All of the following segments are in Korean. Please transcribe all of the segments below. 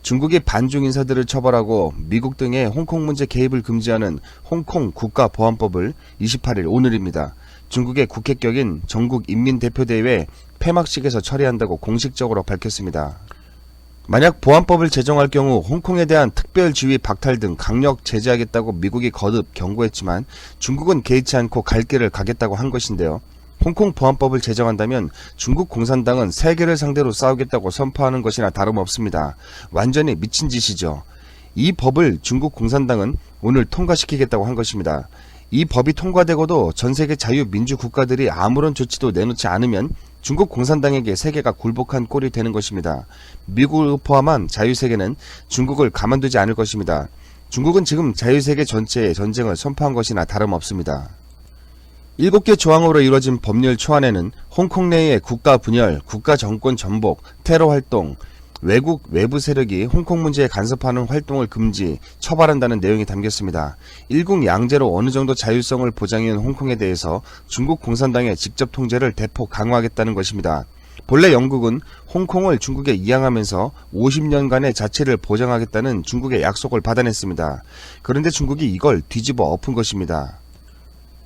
중국이 반중 인사들을 처벌하고 미국 등의 홍콩 문제 개입을 금지하는 홍콩 국가보안법을 28일 오늘입니다. 중국의 국회격인 전국인민대표대회 폐막식에서 처리한다고 공식적으로 밝혔습니다. 만약 보안법을 제정할 경우 홍콩에 대한 특별지위 박탈 등 강력 제재하겠다고 미국이 거듭 경고했지만 중국은 개의치 않고 갈 길을 가겠다고 한 것인데요. 홍콩 보안법을 제정한다면 중국 공산당은 세계를 상대로 싸우겠다고 선포하는 것이나 다름없습니다. 완전히 미친 짓이죠. 이 법을 중국 공산당은 오늘 통과시키겠다고 한 것입니다. 이 법이 통과되고도 전세계 자유민주 국가들이 아무런 조치도 내놓지 않으면 중국 공산당에게 세계가 굴복한 꼴이 되는 것입니다. 미국을 포함한 자유세계는 중국을 가만두지 않을 것입니다. 중국은 지금 자유세계 전체의 전쟁을 선포한 것이나 다름없습니다. 7개 조항으로 이루어진 법률 초안에는 홍콩 내의 국가 분열, 국가 정권 전복, 테러 활동, 외국 외부 세력이 홍콩 문제에 간섭하는 활동을 금지, 처벌한다는 내용이 담겼습니다. 일국양제로 어느 정도 자율성을 보장해온 홍콩에 대해서 중국 공산당의 직접 통제를 대폭 강화하겠다는 것입니다. 본래 영국은 홍콩을 중국에 이양하면서 50년간의 자치를 보장하겠다는 중국의 약속을 받아냈습니다. 그런데 중국이 이걸 뒤집어 엎은 것입니다.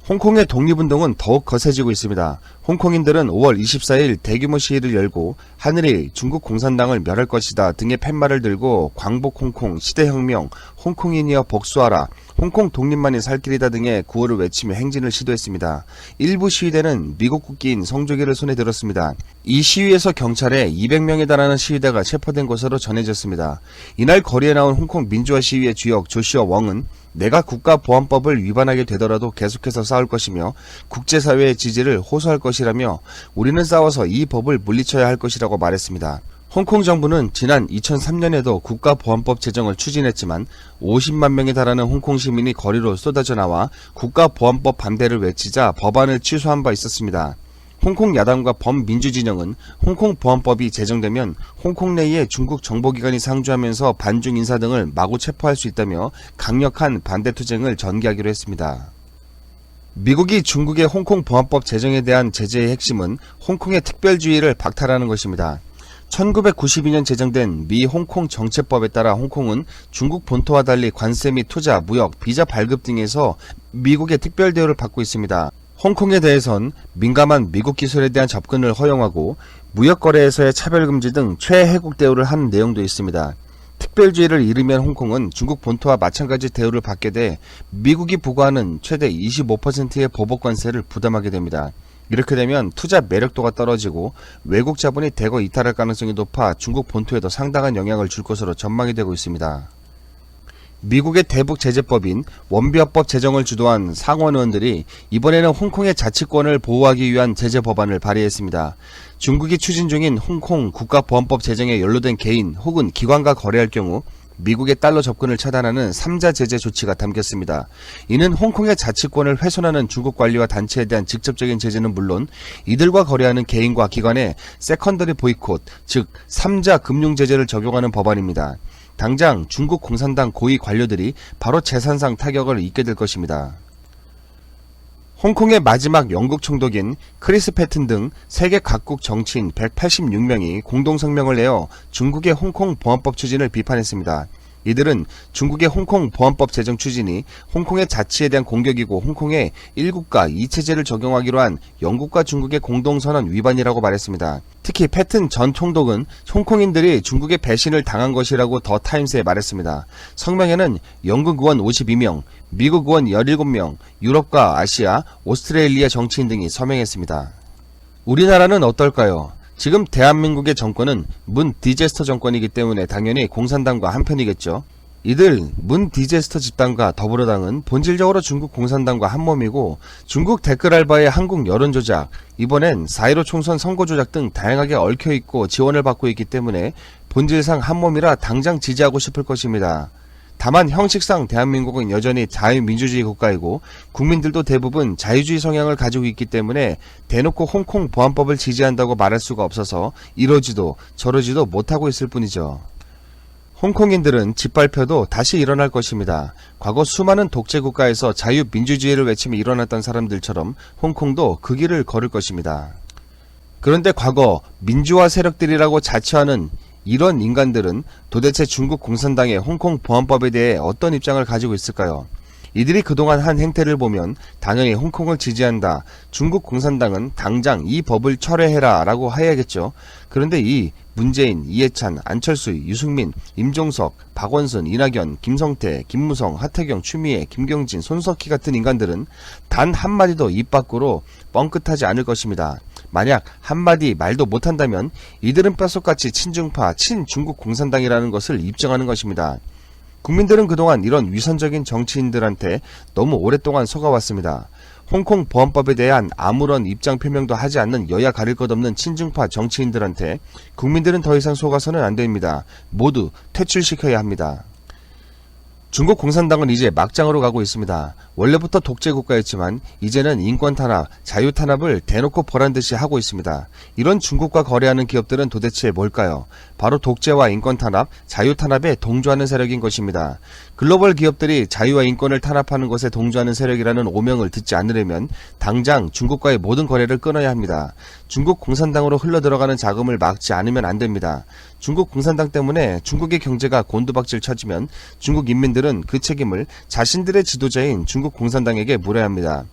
홍콩의 독립운동은 더욱 거세지고 있습니다. 홍콩인들은 5월 24일 대규모 시위를 열고 하늘이 중국 공산당을 멸할 것이다 등의 팻말을 들고 광복 홍콩, 시대혁명, 홍콩인이여 복수하라, 홍콩 독립만이 살 길이다 등의 구호를 외치며 행진을 시도했습니다. 일부 시위대는 미국 국기인 성조기를 손에 들었습니다. 이 시위에서 경찰에 200명에 달하는 시위대가 체포된 것으로 전해졌습니다. 이날 거리에 나온 홍콩 민주화 시위의 주역 조시어 웡은 내가 국가보안법을 위반하게 되더라도 계속해서 싸울 것이며 국제사회의 지지를 호소할 것이라며 우리는 싸워서 이 법을 물리쳐야 할 것이라고 말했습니다. 홍콩 정부는 지난 2003년에도 국가보안법 제정을 추진했지만 50만 명에 달하는 홍콩 시민이 거리로 쏟아져 나와 국가보안법 반대를 외치자 법안을 취소한 바 있었습니다. 홍콩 야당과 범민주진영은 홍콩 보안법이 제정되면 홍콩 내에 중국 정보기관이 상주하면서 반중 인사 등을 마구 체포할 수 있다며 강력한 반대 투쟁을 전개하기로 했습니다. 미국이 중국의 홍콩 보안법 제정에 대한 제재의 핵심은 홍콩의 특별주의를 박탈하는 것입니다. 1992년 제정된 미 홍콩 정체법에 따라 홍콩은 중국 본토와 달리 관세 및 투자, 무역, 비자 발급 등에서 미국의 특별 대우를 받고 있습니다. 홍콩에 대해선 민감한 미국 기술에 대한 접근을 허용하고 무역거래에서의 차별금지 등 최혜국 대우를 하는 내용도 있습니다. 특별주의를 잃으면 홍콩은 중국 본토와 마찬가지 대우를 받게 돼 미국이 부과하는 최대 25%의 보복관세를 부담하게 됩니다. 이렇게 되면 투자 매력도가 떨어지고 외국 자본이 대거 이탈할 가능성이 높아 중국 본토에도 상당한 영향을 줄 것으로 전망이 되고 있습니다. 미국의 대북 제재법인 원비어법 제정을 주도한 상원 의원들이 이번에는 홍콩의 자치권을 보호하기 위한 제재 법안을 발의했습니다. 중국이 추진 중인 홍콩 국가보안법 제정에 연루된 개인 혹은 기관과 거래할 경우 미국의 달러 접근을 차단하는 3자 제재 조치가 담겼습니다. 이는 홍콩의 자치권을 훼손하는 중국 관리와 단체에 대한 직접적인 제재는 물론 이들과 거래하는 개인과 기관에 세컨더리 보이콧, 즉 3자 금융 제재를 적용하는 법안입니다. 당장 중국 공산당 고위 관료들이 바로 재산상 타격을 입게 될 것입니다. 홍콩의 마지막 영국 총독인 크리스 패튼 등 세계 각국 정치인 186명이 공동성명을 내어 중국의 홍콩 보안법 추진을 비판했습니다. 이들은 중국의 홍콩 보안법 제정 추진이 홍콩의 자치에 대한 공격이고 홍콩에 1국가 2체제를 적용하기로 한 영국과 중국의 공동선언 위반이라고 말했습니다. 특히 패튼 전 총독은 홍콩인들이 중국의 배신을 당한 것이라고 더 타임스에 말했습니다. 성명에는 영국 의원 52명, 미국 의원 17명, 유럽과 아시아, 오스트레일리아 정치인 등이 서명했습니다. 우리나라는 어떨까요? 지금 대한민국의 정권은 문 디제스터 정권이기 때문에 당연히 공산당과 한편이겠죠. 이들 문 디제스터 집단과 더불어당은 본질적으로 중국 공산당과 한몸이고 중국 댓글 알바의 한국 여론조작, 이번엔 4.15 총선 선거조작 등 다양하게 얽혀있고 지원을 받고 있기 때문에 본질상 한몸이라 당장 지지하고 싶을 것입니다. 다만 형식상 대한민국은 여전히 자유민주주의 국가이고 국민들도 대부분 자유주의 성향을 가지고 있기 때문에 대놓고 홍콩 보안법을 지지한다고 말할 수가 없어서 이러지도 저러지도 못하고 있을 뿐이죠. 홍콩인들은 짓밟혀도 다시 일어날 것입니다. 과거 수많은 독재국가에서 자유민주주의를 외치며 일어났던 사람들처럼 홍콩도 그 길을 걸을 것입니다. 그런데 과거 민주화 세력들이라고 자처하는 이런 인간들은 도대체 중국 공산당의 홍콩 보안법에 대해 어떤 입장을 가지고 있을까요? 이들이 그동안 한 행태를 보면 당연히 홍콩을 지지한다. 중국 공산당은 당장 이 법을 철회해라 라고 해야겠죠. 그런데 이 문재인, 이해찬, 안철수, 유승민, 임종석, 박원순, 이낙연, 김성태, 김무성, 하태경, 추미애, 김경진, 손석희 같은 인간들은 단 한마디도 입 밖으로 뻥끗하지 않을 것입니다. 만약 한마디 말도 못한다면 이들은 뼛속같이 친중파, 친중국 공산당이라는 것을 입증하는 것입니다. 국민들은 그동안 이런 위선적인 정치인들한테 너무 오랫동안 속아왔습니다. 홍콩 보안법에 대한 아무런 입장 표명도 하지 않는 여야 가릴 것 없는 친중파 정치인들한테 국민들은 더 이상 속아서는 안 됩니다. 모두 퇴출시켜야 합니다. 중국 공산당은 이제 막장으로 가고 있습니다. 원래부터 독재 국가였지만 이제는 인권 탄압, 자유 탄압을 대놓고 보란듯이 하고 있습니다. 이런 중국과 거래하는 기업들은 도대체 뭘까요? 바로 독재와 인권 탄압, 자유 탄압에 동조하는 세력인 것입니다. 글로벌 기업들이 자유와 인권을 탄압하는 것에 동조하는 세력이라는 오명을 듣지 않으려면 당장 중국과의 모든 거래를 끊어야 합니다. 중국 공산당으로 흘러들어가는 자금을 막지 않으면 안 됩니다. 중국 공산당 때문에 중국의 경제가 곤두박질 쳐지면 중국 인민들은 그 책임을 자신들의 지도자인 중국 공산당에게 물어야 합니다.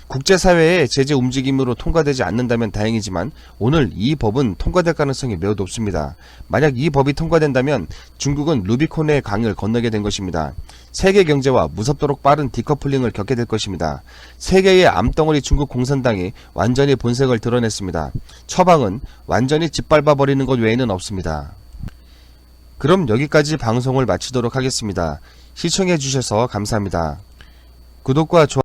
국제사회의 제재 움직임으로 통과되지 않는다면 다행이지만 오늘 이 법은 통과될 가능성이 매우 높습니다. 만약 이 법이 통과된다면 중국은 루비콘의 강을 건너게 된 것입니다. 세계 경제와 무섭도록 빠른 디커플링을 겪게 될 것입니다. 세계의 암덩어리 중국 공산당이 완전히 본색을 드러냈습니다. 처방은 완전히 짓밟아버리는 것 외에는 없습니다. 그럼 여기까지 방송을 마치도록 하겠습니다. 시청해주셔서 감사합니다. 구독과 좋아요